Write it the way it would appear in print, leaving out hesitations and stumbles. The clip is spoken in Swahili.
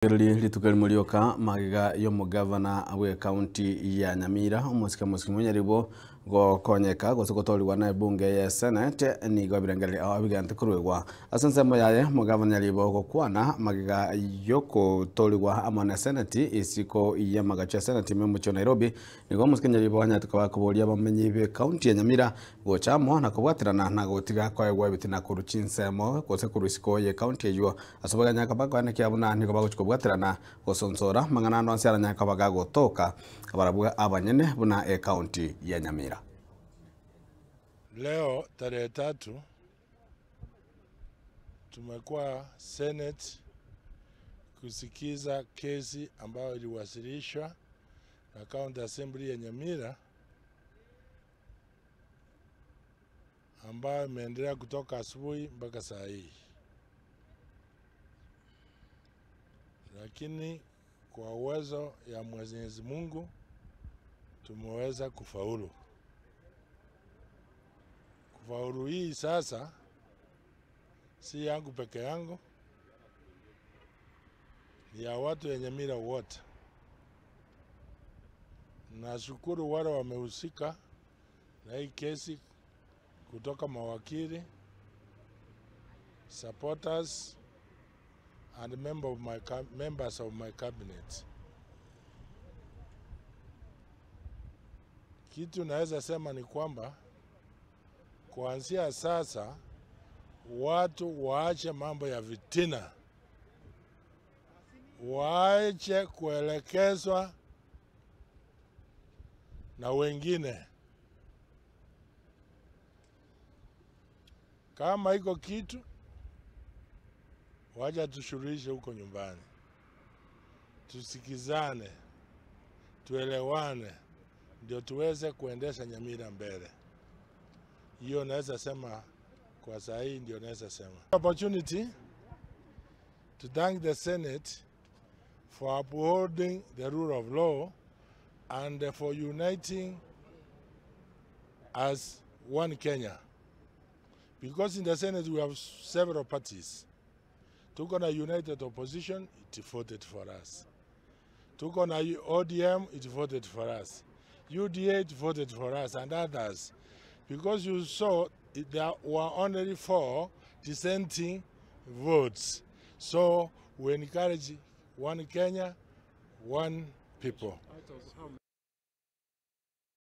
Litukali mulioka magiga y'omugavana we county ya Nyamira umusika munyaribo gokonyeka gosokotorwa na bunge ya Senate ni gobirangale abigante kurwegwa asansemo yaye mugavana yaribo gokwana magiga yoko tolwa amana Senate isiko ya magacha Senate memucho Nairobi nigo musika nyaribo hanyatuka bakoboria bamenyi be county ya Nyamira gochamo na kubwatirana na gotiga kwegwa bitina kuruchinsemo gose kurusiko ye county yo asobaga nyakabako ne kyabuna ni gobago bwaterana gosonsora manganano ansiara nyakabaga gotoka abarabwa abanyene buna county ya Nyamira. Leo tarehe 3 tumekuwa Senate kusikiza kesi ambayo iliwasilishwa na County Assembly ya Nyamira ambayo imeendelea kutoka asubuhi mpaka saa hii. Lakini kwa uwezo ya Mwenyezi Mungu tumeweza kufaulu. Kufaulu hii sasa si yangu peke yangu, ni ya watu ya Nyamira wote. Nashukuru wale wamehusika na hii kesi kutoka mawakili, supporters and members of my cabinet. Kitu naweza sema ni kwamba kuanzia sasa watu waache mambo ya vitina, waache kuelekezwa na wengine. Kama iko kitu wacha tushuruhishe huko nyumbani, tusikizane, tuelewane, ndio tuweze kuendesha Nyamira mbele. Hiyo naweza sema kwa saa hii, ndio naweza sema. Opportunity to thank the Senate for upholding the rule of law and for uniting as one Kenya. Because in the Senate we have several parties. Tuko na United Opposition, it voted for us. Tuko na ODM, it voted for us. UDA, it voted for us, and others. Because you saw there were only 4 dissenting votes. So we encourage one Kenya, one people.